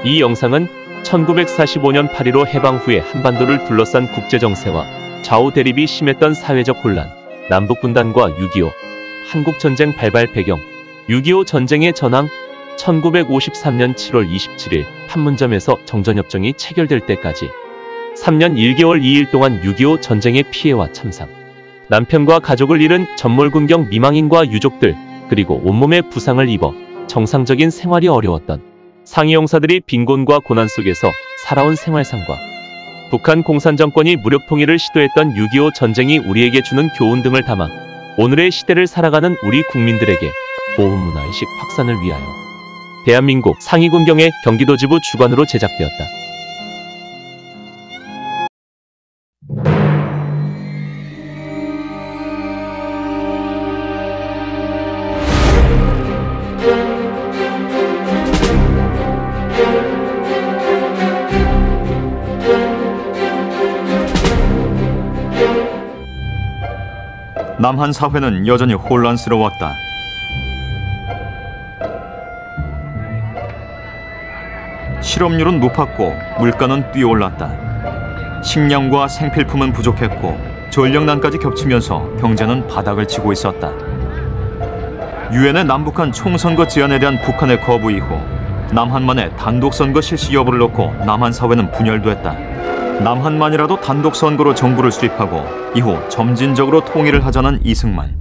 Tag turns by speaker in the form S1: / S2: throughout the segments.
S1: 이 영상은 1945년 8.15 해방 후에 한반도를 둘러싼 국제정세와 좌우 대립이 심했던 사회적 혼란, 남북분단과 6.25 한국전쟁 발발 배경, 6.25 전쟁의 전황, 1953년 7월 27일 판문점에서 정전협정이 체결될 때까지 3년 1개월 2일 동안 6.25 전쟁의 피해와 참상, 남편과 가족을 잃은 전몰군경 미망인과 유족들, 그리고 온몸에 부상을 입어 정상적인 생활이 어려웠던 상위용사들이 빈곤과 고난 속에서 살아온 생활상과 북한 공산정권이 무력 통일을 시도했던 6.25 전쟁이 우리에게 주는 교훈 등을 담아 오늘의 시대를 살아가는 우리 국민들에게 보훈문화의식 확산을 위하여 대한민국 상위군경의 경기도 지부 주관으로 제작되었다.
S2: 남한 사회는 여전히 혼란스러웠다. 실업률은 높았고 물가는 뛰어올랐다. 식량과 생필품은 부족했고 전력난까지 겹치면서 경제는 바닥을 치고 있었다. 유엔의 남북한 총선거 제안에 대한 북한의 거부 이후 남한만의 단독선거 실시 여부를 놓고 남한 사회는 분열됐다. 남한만이라도 단독선거로 정부를 수립하고 이후 점진적으로 통일을 하자는 이승만.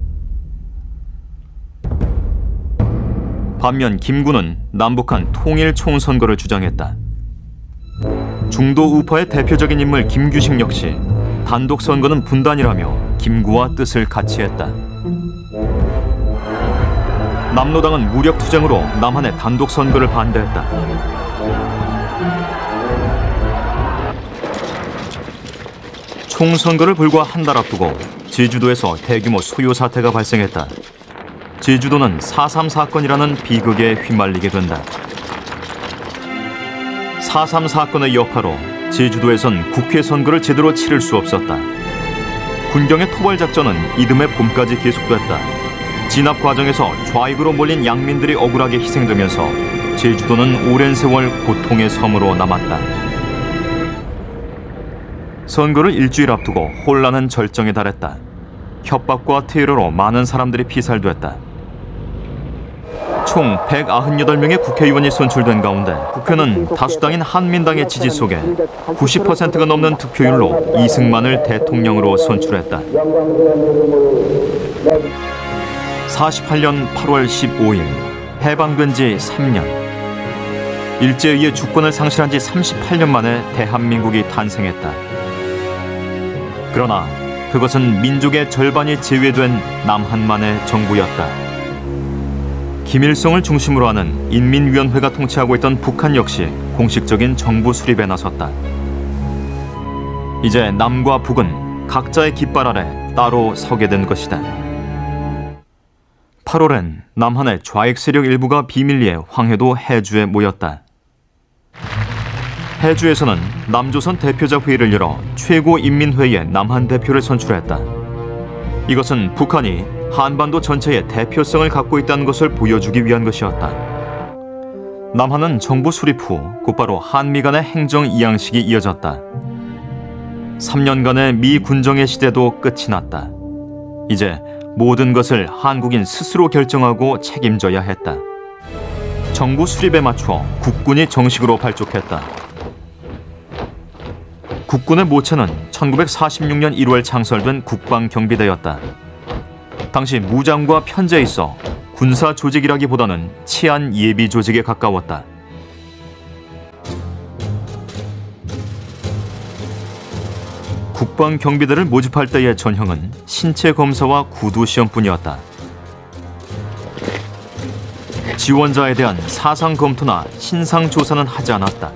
S2: 반면 김구는 남북한 통일 총선거를 주장했다. 중도 우파의 대표적인 인물 김규식 역시 단독선거는 분단이라며 김구와 뜻을 같이 했다. 남로당은 무력투쟁으로 남한의 단독선거를 반대했다. 총선거를 불과 한 달 앞두고 제주도에서 대규모 소요 사태가 발생했다. 제주도는 4.3 사건이라는 비극에 휘말리게 된다. 4.3 사건의 여파로 제주도에선 국회 선거를 제대로 치를 수 없었다. 군경의 토벌작전은 이듬해 봄까지 계속됐다. 진압 과정에서 좌익으로 몰린 양민들이 억울하게 희생되면서 제주도는 오랜 세월 고통의 섬으로 남았다. 선거를 일주일 앞두고 혼란은 절정에 달했다. 협박과 테러로 많은 사람들이 피살됐다. 총 198명의 국회의원이 선출된 가운데 국회는 다수당인 한민당의 지지 속에 90%가 넘는 득표율로 이승만을 대통령으로 선출했다. 48년 8월 15일 해방된 지 3년. 일제에 의해 주권을 상실한 지 38년 만에 대한민국이 탄생했다. 그러나 그것은 민족의 절반이 제외된 남한만의 정부였다. 김일성을 중심으로 하는 인민위원회가 통치하고 있던 북한 역시 공식적인 정부 수립에 나섰다. 이제 남과 북은 각자의 깃발 아래 따로 서게 된 것이다. 8월엔 남한의 좌익 세력 일부가 비밀리에 황해도 해주에 모였다. 해주에서는 남조선 대표자 회의를 열어 최고인민회의의 남한 대표를 선출했다. 이것은 북한이 한반도 전체의 대표성을 갖고 있다는 것을 보여주기 위한 것이었다. 남한은 정부 수립 후 곧바로 한미 간의 행정 이양식이 이어졌다. 3년간의 미 군정의 시대도 끝이 났다. 이제 모든 것을 한국인 스스로 결정하고 책임져야 했다. 정부 수립에 맞춰 국군이 정식으로 발족했다. 국군의 모체는 1946년 1월 창설된 국방경비대였다. 당시 무장과 편제에 있어 군사 조직이라기보다는 치안 예비 조직에 가까웠다. 국방경비대를 모집할 때의 전형은 신체 검사와 구두 시험뿐이었다. 지원자에 대한 사상 검토나 신상 조사는 하지 않았다.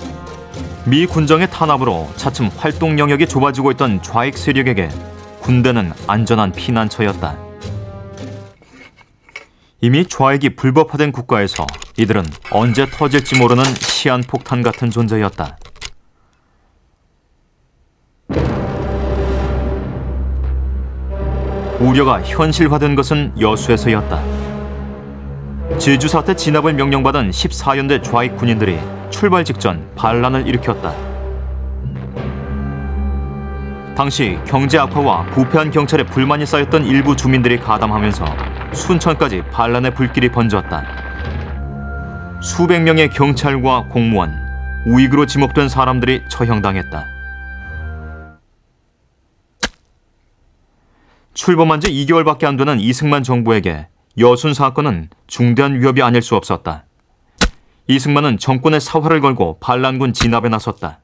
S2: 미 군정의 탄압으로 차츰 활동 영역이 좁아지고 있던 좌익 세력에게 군대는 안전한 피난처였다. 이미 좌익이 불법화된 국가에서 이들은 언제 터질지 모르는 시한폭탄 같은 존재였다. 우려가 현실화된 것은 여수에서였다. 제주 사태 진압을 명령받은 14연대 좌익 군인들이 출발 직전 반란을 일으켰다. 당시 경제 악화와 부패한 경찰에 불만이 쌓였던 일부 주민들이 가담하면서 순천까지 반란의 불길이 번졌다. 수백 명의 경찰과 공무원, 우익으로 지목된 사람들이 처형당했다. 출범한 지 2개월밖에 안 되는 이승만 정부에게 여순 사건은 중대한 위협이 아닐 수 없었다. 이승만은 정권의 사활을 걸고 반란군 진압에 나섰다.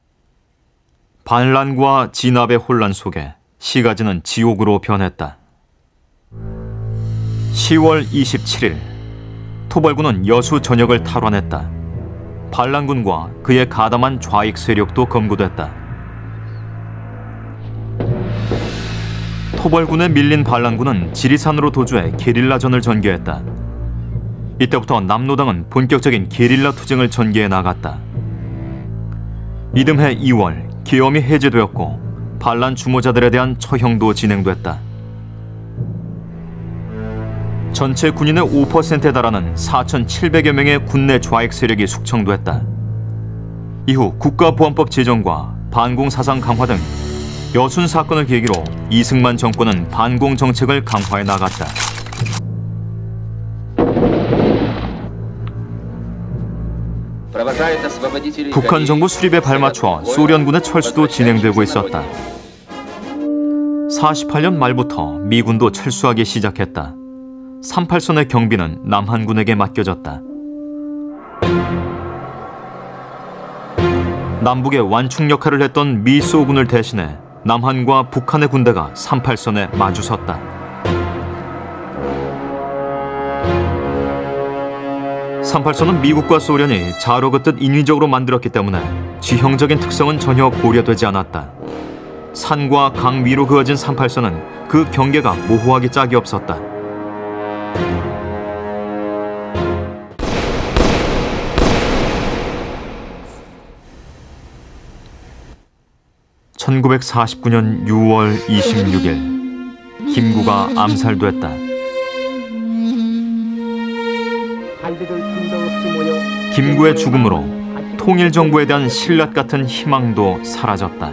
S2: 반란과 진압의 혼란 속에 시가지는 지옥으로 변했다. 10월 27일, 토벌군은 여수 전역을 탈환했다. 반란군과 그의 가담한 좌익 세력도 검거됐다. 토벌군에 밀린 반란군은 지리산으로 도주해 게릴라전을 전개했다. 이때부터 남로당은 본격적인 게릴라 투쟁을 전개해 나갔다. 이듬해 2월, 계엄이 해제되었고 반란 주모자들에 대한 처형도 진행됐다. 전체 군인의 5%에 달하는 4,700여 명의 군내 좌익 세력이 숙청됐다. 이후 국가보안법 제정과 반공사상 강화 등 여순 사건을 계기로 이승만 정권은 반공 정책을 강화해 나갔다. 북한 정부 수립에 발맞춰 소련군의 철수도 진행되고 있었다. 48년 말부터 미군도 철수하기 시작했다. 38선의 경비는 남한군에게 맡겨졌다. 남북의 완충 역할을 했던 미소군을 대신해 남한과 북한의 군대가 38선에 마주섰다. (38선은) 미국과 소련이 자로 긋듯 인위적으로 만들었기 때문에 지형적인 특성은 전혀 고려되지 않았다. 산과 강 위로 그어진 38선은 그 경계가 모호하기 짝이 없었다. (1949년 6월 26일) 김구가 암살됐다. 김구의 죽음으로 통일정부에 대한 신라 같은 희망도 사라졌다.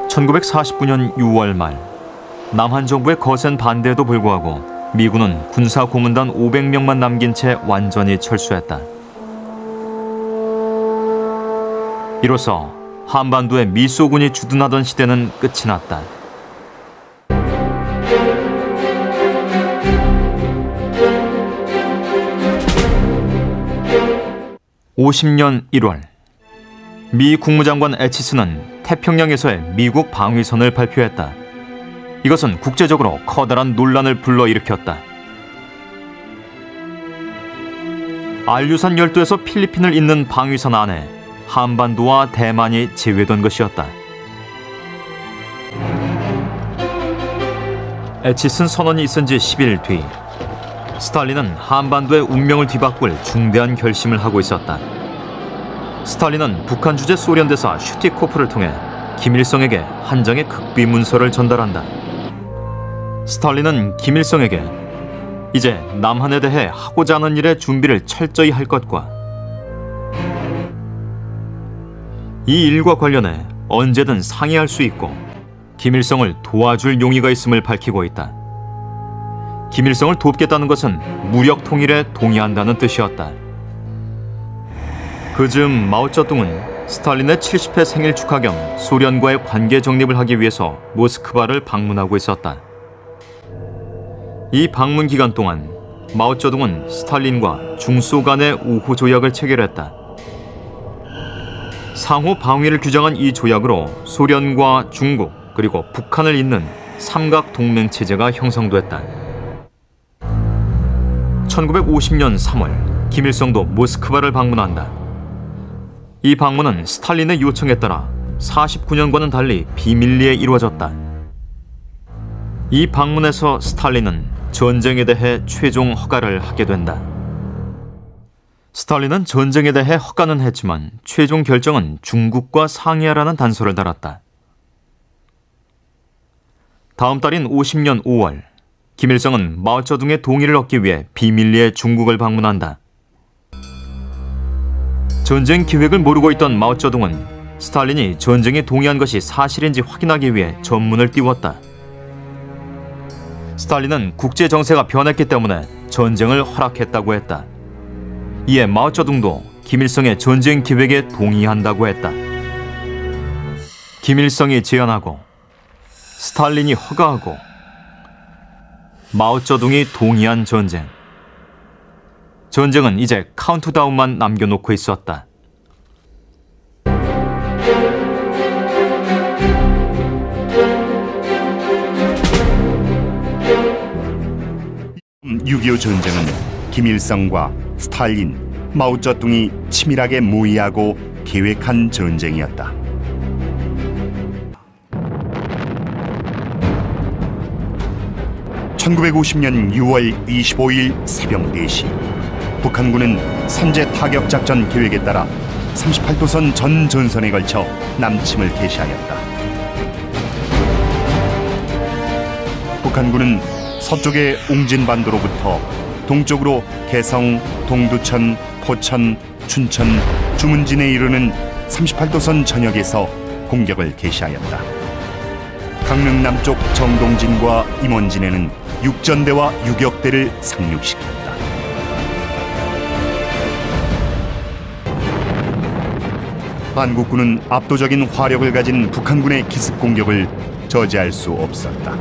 S2: 1949년 6월 말, 남한 정부의 거센 반대에도 불구하고 미군은 군사 고문단 500명만 남긴 채 완전히 철수했다. 이로써 한반도에 미소군이 주둔하던 시대는 끝이 났다. 50년 1월, 미 국무장관 에치스는 태평양에서의 미국 방위선을 발표했다. 이것은 국제적으로 커다란 논란을 불러일으켰다. 알류산 열도에서 필리핀을 잇는 방위선 안에 한반도와 대만이 제외된 것이었다. 에치슨 선언이 있은 지 10일 뒤, 스탈린은 한반도의 운명을 뒤바꿀 중대한 결심을 하고 있었다. 스탈린은 북한 주재 소련 대사 슈티코프를 통해 김일성에게 한 장의 극비 문서를 전달한다. 스탈린은 김일성에게 이제 남한에 대해 하고자 하는 일의 준비를 철저히 할 것과 이 일과 관련해 언제든 상의할 수 있고 김일성을 도와줄 용의가 있음을 밝히고 있다. 김일성을 돕겠다는 것은 무력 통일에 동의한다는 뜻이었다. 그즈음 마오쩌둥은 스탈린의 70회 생일 축하 겸 소련과의 관계 정립을 하기 위해서 모스크바를 방문하고 있었다. 이 방문 기간 동안 마오쩌둥은 스탈린과 중소 간의 우호 조약을 체결했다. 상호 방위를 규정한 이 조약으로 소련과 중국 그리고 북한을 잇는 삼각 동맹 체제가 형성됐다. 1950년 3월, 김일성도 모스크바를 방문한다. 이 방문은 스탈린의 요청에 따라 49년과는 달리 비밀리에 이루어졌다. 이 방문에서 스탈린은 전쟁에 대해 최종 허가를 하게 된다. 스탈린은 전쟁에 대해 허가는 했지만 최종 결정은 중국과 상의하라는 단서를 달았다. 다음 달인 50년 5월, 김일성은 마오쩌둥의 동의를 얻기 위해 비밀리에 중국을 방문한다. 전쟁 기획을 모르고 있던 마오쩌둥은 스탈린이 전쟁에 동의한 것이 사실인지 확인하기 위해 전문을 띄웠다. 스탈린은 국제 정세가 변했기 때문에 전쟁을 허락했다고 했다. 이에 마오쩌둥도 김일성의 전쟁 기획에 동의한다고 했다. 김일성이 제안하고 스탈린이 허가하고 마오쩌둥이 동의한 전쟁. 전쟁은 이제 카운트다운만 남겨놓고 있었다.
S3: (6.25) 전쟁은 김일성과 스탈린, 마오쩌둥이 치밀하게 모의하고 계획한 전쟁이었다. (1950년 6월 25일) 새벽 4시 북한군은 선제 타격 작전 계획에 따라 38도선 전 전선에 걸쳐 남침을 개시하였다. 북한군은 서쪽의 웅진반도로부터 동쪽으로 개성, 동두천, 포천, 춘천, 주문진에 이르는 38도선 전역에서 공격을 개시하였다. 강릉 남쪽 정동진과 임원진에는 육전대와 유격대를 상륙시켰다. 한국군은 압도적인 화력을 가진 북한군의 기습 공격을 저지할 수 없었다.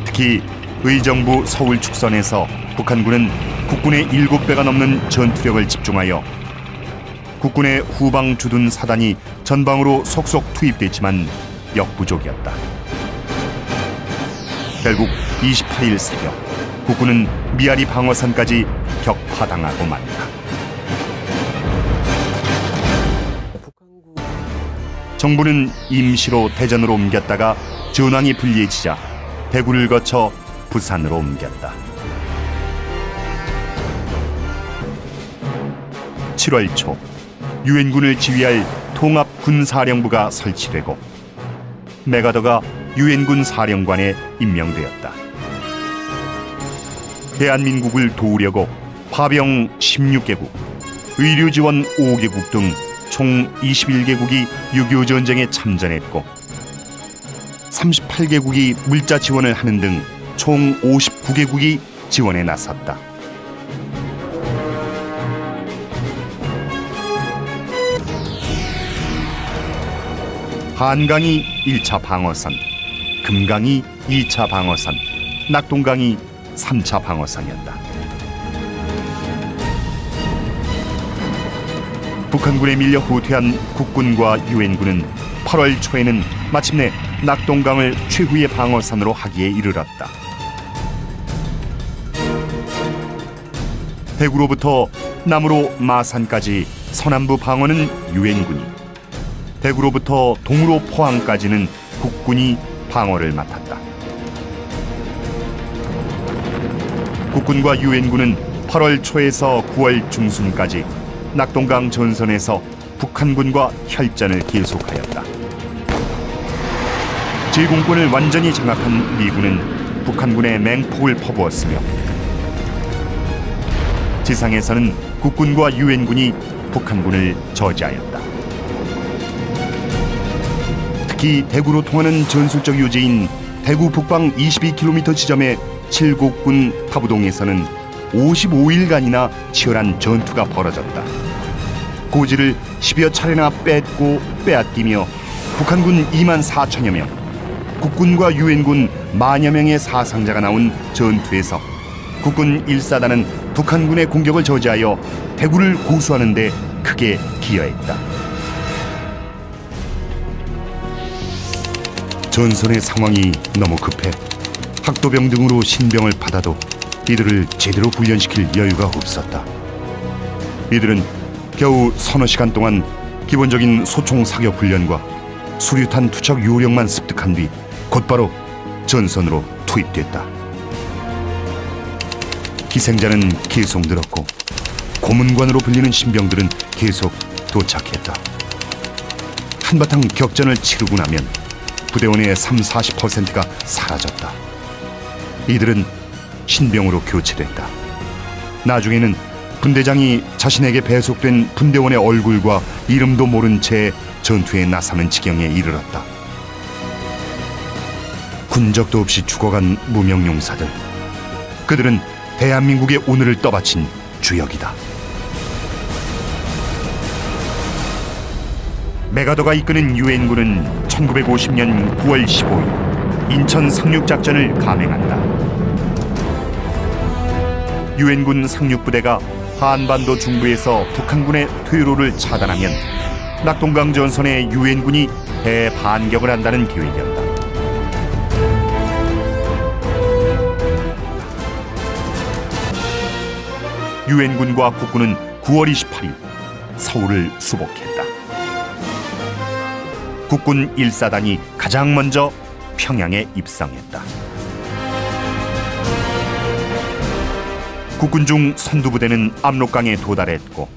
S3: 특히 의정부 서울 축선에서 북한군은 국군의 7배가 넘는 전투력을 집중하여 국군의 후방 주둔 사단이 전방으로 속속 투입됐지만 역부족이었다. 결국 28일 새벽 국군은 미아리 방어선까지 격파당하고 말다. 정부는 임시로 대전으로 옮겼다가 전황이 불리해지자 대구를 거쳐 부산으로 옮겼다. 7월 초 유엔군을 지휘할 통합군사령부가 설치되고 메가더가 유엔군 사령관에 임명되었다. 대한민국을 도우려고 파병 16개국, 의료지원 5개국 등 총 21개국이 6.25 전쟁에 참전했고 38개국이 물자 지원을 하는 등 총 59개국이 지원에 나섰다. 한강이 1차 방어선, 금강이 2차 방어선, 낙동강이 3차 방어선이었다. 북한군에 밀려 후퇴한 국군과 유엔군은 8월 초에는 마침내 낙동강을 최후의 방어선으로 하기에 이르렀다. 대구로부터 남으로 마산까지 서남부 방어는 유엔군이, 대구로부터 동으로 포항까지는 국군이 방어를 맡았다. 국군과 유엔군은 8월 초에서 9월 중순까지 낙동강 전선에서 북한군과 혈전을 계속하였다. 제공권을 완전히 장악한 미군은 북한군에 맹폭을 퍼부었으며 지상에서는 국군과 유엔군이 북한군을 저지하였다. 특히 대구로 통하는 전술적 요지인 대구 북방 22km 지점의 칠곡군 타부동에서는 55일간이나 치열한 전투가 벌어졌다. 고지를 10여 차례나 뺏고 빼앗기며 북한군 2만 4천여 명, 국군과 유엔군 만여 명의 사상자가 나온 전투에서 국군 1사단은 북한군의 공격을 저지하여 대구를 고수하는 데 크게 기여했다. 전선의 상황이 너무 급해 학도병 등으로 신병을 받아도 이들을 제대로 훈련시킬 여유가 없었다. 이들은 겨우 서너 시간 동안 기본적인 소총 사격 훈련과 수류탄 투척 요령만 습득한 뒤 곧바로 전선으로 투입됐다. 희생자는 계속 늘었고 고문관으로 불리는 신병들은 계속 도착했다. 한바탕 격전을 치르고 나면 부대원의 30-40%가 사라졌다. 이들은 신병으로 교체됐다. 나중에는 분대장이 자신에게 배속된 분대원의 얼굴과 이름도 모른 채 전투에 나서는 지경에 이르렀다. 군적도 없이 죽어간 무명용사들. 그들은 대한민국의 오늘을 떠받친 주역이다. 메가더가 이끄는 유엔군은 1950년 9월 15일 인천 상륙작전을 감행한다. 유엔군 상륙부대가 한반도 중부에서 북한군의 퇴로를 차단하면 낙동강 전선에 유엔군이 대반격을 한다는 계획이었다. 유엔군과 국군은 9월 28일 서울을 수복했다. 국군 1사단이 가장 먼저 평양에 입성했다. 국군 중 선두부대는 압록강에 도달했고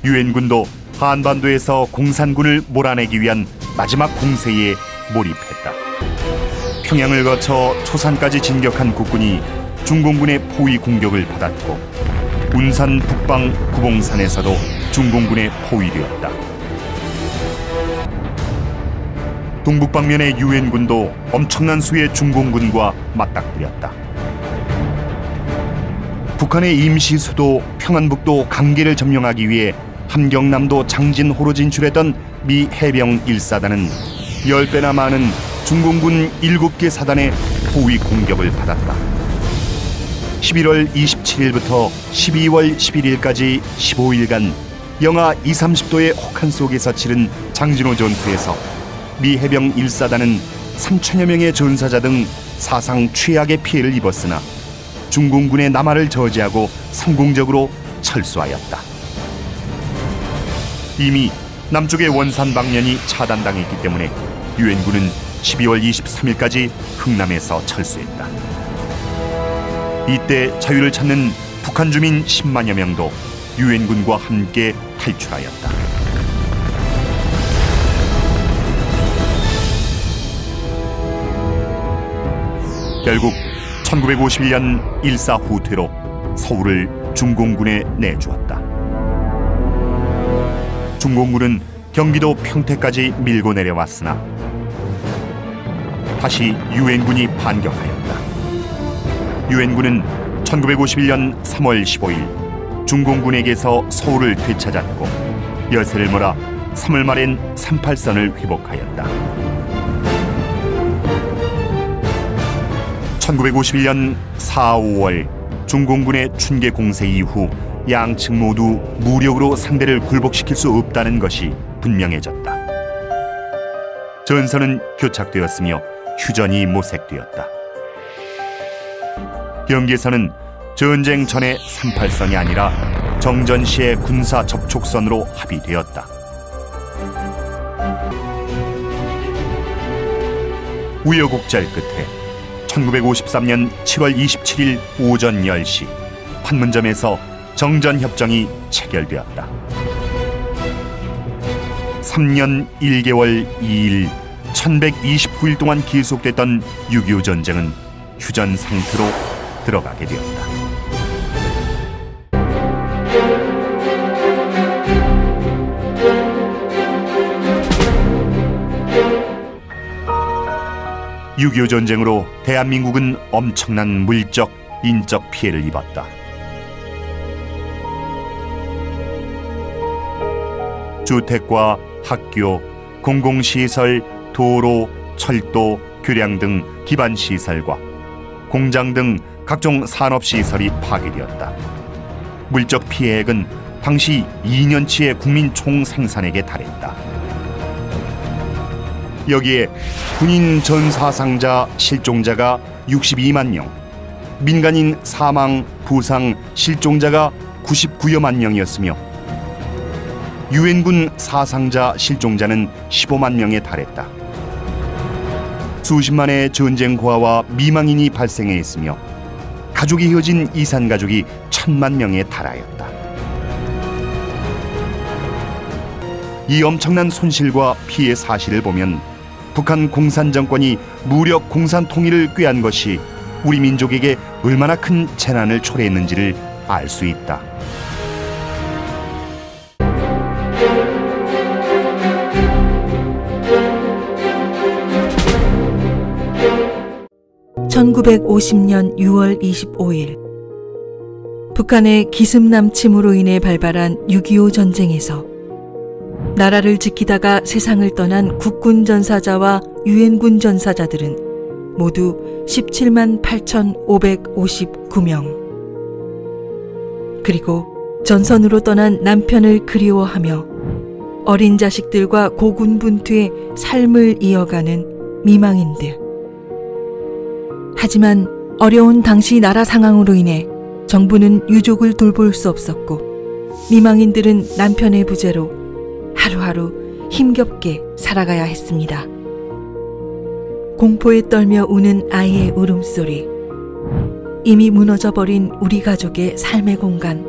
S3: 유엔군도 한반도에서 공산군을 몰아내기 위한 마지막 공세에 몰입했다. 평양을 거쳐 초산까지 진격한 국군이 중공군의 포위 공격을 받았고 운산 북방 구봉산에서도 중공군의 포위되었다. 동북방면의 유엔군도 엄청난 수의 중공군과 맞닥뜨렸다. 북한의 임시 수도 평안북도 강계를 점령하기 위해 함경남도 장진호로 진출했던 미 해병 1사단은 10배나 많은 중공군 7개 사단의 포위 공격을 받았다. 11월 27일부터 12월 11일까지 15일간 영하 20-30도의 혹한 속에서 치른 장진호 전투에서 미 해병 1사단은 3천여 명의 전사자 등 사상 최악의 피해를 입었으나 중공군의 남하를 저지하고 성공적으로 철수하였다. 이미 남쪽의 원산 방면이 차단당했기 때문에 유엔군은 12월 23일까지 흥남에서 철수했다. 이때 자유를 찾는 북한 주민 10만여 명도 유엔군과 함께 탈출하였다. 결국 1951년 일사 후퇴로 서울을 중공군에 내주었다. 중공군은 경기도 평택까지 밀고 내려왔으나 다시 유엔군이 반격하였다. 유엔군은 1951년 3월 15일 중공군에게서 서울을 되찾았고 여세를 몰아 3월 말엔 38선을 회복하였다. 1951년 4, 5월 중공군의 춘계 공세 이후 양측 모두 무력으로 상대를 굴복시킬 수 없다는 것이 분명해졌다. 전선은 교착되었으며 휴전이 모색되었다. 경계선은 전쟁 전의 38선이 아니라 정전 시의 군사 접촉선으로 합의되었다. 우여곡절 끝에 1953년 7월 27일 오전 10시 판문점에서 정전협정이 체결되었다. 3년 1개월 2일 1129일 동안 계속됐던 6.25 전쟁은 휴전 상태로 들어가게 되었다. (6.25) 전쟁으로 대한민국은 엄청난 물적, 인적 피해를 입었다. 주택과 학교, 공공시설, 도로, 철도, 교량 등 기반시설과 공장 등 각종 산업시설이 파괴되었다. 물적 피해액은 당시 2년치의 국민 총생산액에 달했다. 여기에 군인 전사상자, 실종자가 62만 명, 민간인 사망, 부상, 실종자가 99여만 명이었으며 유엔군 사상자, 실종자는 15만 명에 달했다. 수십만의 전쟁 고아와 미망인이 발생해 있으며 가족이 이어진 이산가족이 1000만 명에 달하였다. 이 엄청난 손실과 피해 사실을 보면 북한 공산 정권이 무력 공산 통일을 꾀한 것이 우리 민족에게 얼마나 큰 재난을 초래했는지를 알 수 있다.
S4: (1950년 6월 25일) 북한의 기습남침으로 인해 발발한 6.25 전쟁에서 나라를 지키다가 세상을 떠난 국군 전사자와 유엔군 전사자들은 모두 17만 8,559명. 그리고 전선으로 떠난 남편을 그리워하며 어린 자식들과 고군분투의 삶을 이어가는 미망인들. 하지만 어려운 당시 나라 상황으로 인해 정부는 유족을 돌볼 수 없었고 미망인들은 남편의 부재로 하루하루 힘겹게 살아가야 했습니다. 공포에 떨며 우는 아이의 울음소리, 이미 무너져버린 우리 가족의 삶의 공간,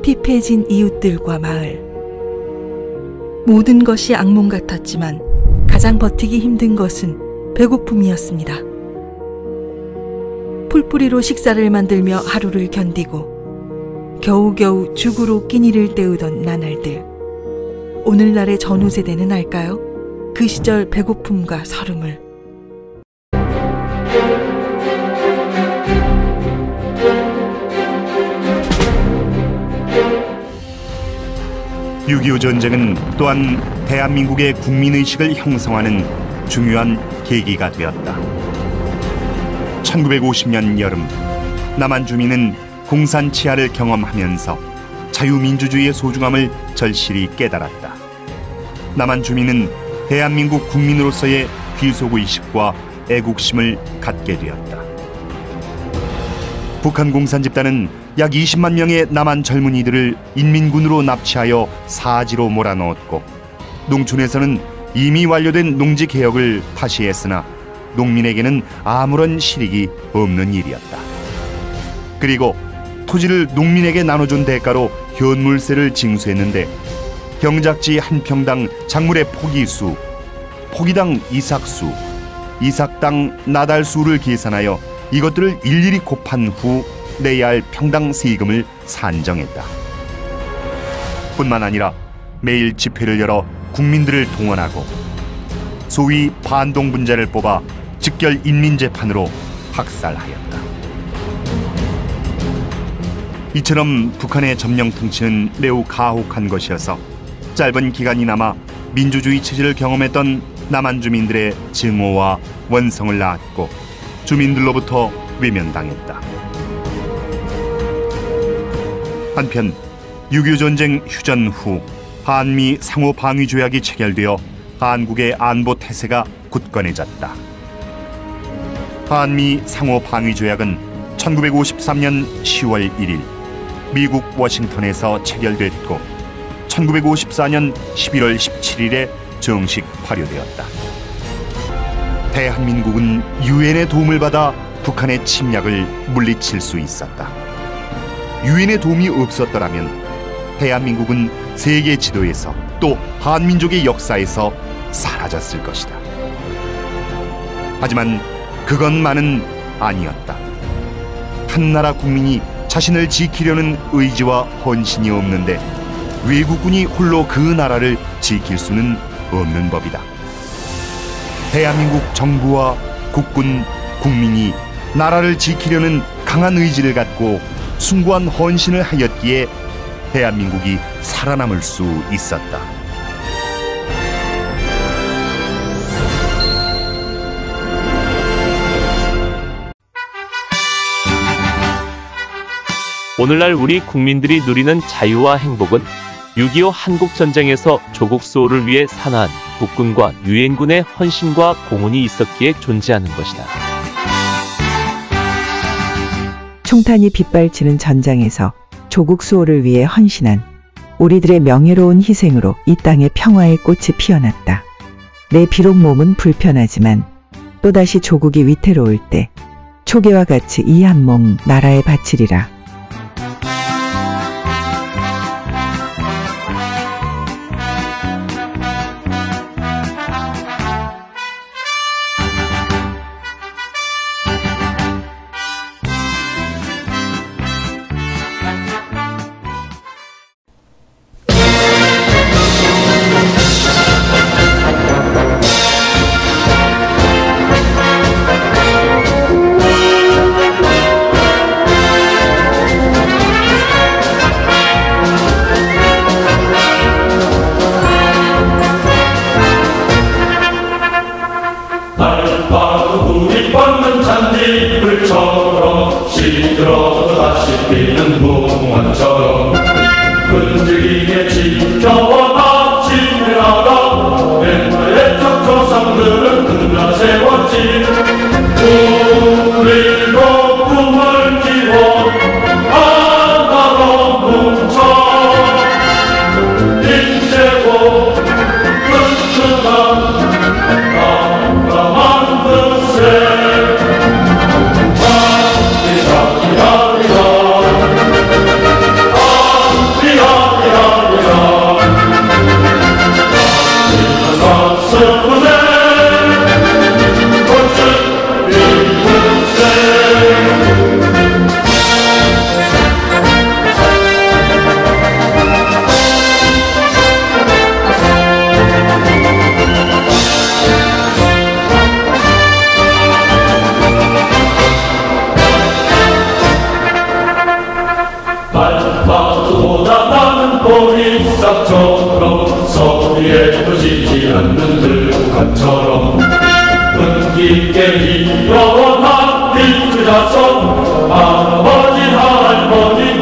S4: 피폐해진 이웃들과 마을. 모든 것이 악몽 같았지만 가장 버티기 힘든 것은 배고픔이었습니다. 풀뿌리로 식사를 만들며 하루를 견디고 겨우겨우 죽으로 끼니를 때우던 나날들. 오늘날의 전후 세대는 알까요? 그 시절 배고픔과 서름을.
S3: (6.25) 전쟁은 또한 대한민국의 국민의식을 형성하는 중요한 계기가 되었다. 1950년 여름, 남한 주민은 공산 치하를 경험하면서 자유민주주의의 소중함을 절실히 깨달았다. 남한 주민은 대한민국 국민으로서의 귀속의식과 애국심을 갖게 되었다. 북한 공산 집단은 약 20만 명의 남한 젊은이들을 인민군으로 납치하여 사지로 몰아넣었고, 농촌에서는 이미 완료된 농지개혁을 다시 했으나 농민에게는 아무런 실익이 없는 일이었다. 그리고 토지를 농민에게 나눠준 대가로 현물세를 징수했는데 경작지 한 평당 작물의 포기수, 포기당 이삭수, 이삭당 나달수를 계산하여 이것들을 일일이 곱한 후 내야 할 평당 세금을 산정했다. 뿐만 아니라 매일 집회를 열어 국민들을 동원하고 소위 반동분자를 뽑아 즉결 인민재판으로 학살하였다. 이처럼 북한의 점령 통치는 매우 가혹한 것이어서 짧은 기간이나마 민주주의 체제를 경험했던 남한 주민들의 증오와 원성을 낳았고 주민들로부터 외면당했다. 한편 6.25 전쟁 휴전 후 한미 상호 방위 조약이 체결되어 한국의 안보 태세가 굳건해졌다. 한미 상호 방위 조약은 1953년 10월 1일 미국 워싱턴에서 체결됐고 1954년 11월 17일에 정식 발효되었다. 대한민국은 유엔의 도움을 받아 북한의 침략을 물리칠 수 있었다. 유엔의 도움이 없었더라면 대한민국은 세계 지도에서 또 한민족의 역사에서 사라졌을 것이다. 하지만 그것만은 아니었다. 한 나라 국민이 자신을 지키려는 의지와 헌신이 없는데 외국군이 홀로 그 나라를 지킬 수는 없는 법이다. 대한민국 정부와 국군, 국민이 나라를 지키려는 강한 의지를 갖고 숭고한 헌신을 하였기에 대한민국이 살아남을 수 있었다.
S1: 오늘날 우리 국민들이 누리는 자유와 행복은 6.25 한국전쟁에서 조국 수호를 위해 산화한 국군과 유엔군의 헌신과 공헌이 있었기에 존재하는 것이다.
S5: 총탄이 빗발치는 전장에서 조국 수호를 위해 헌신한 우리들의 명예로운 희생으로 이 땅에 평화의 꽃이 피어났다. 내 비록 몸은 불편하지만 또다시 조국이 위태로울 때 초계와 같이 이 한 몸 나라에 바치리라.
S6: 끈질기게 지켜와 진행하라. 옛날의 조상들은 그나 세웠지. 우리도 꿈을 키워 하나로 뭉쳐 힘세고 튼튼한 나라 만드세. 발파도보다 나는 보리싹처럼 서리에 터지지 않는 들국화처럼 끈기있게 일어나 빚을 자서 할아버지 할머니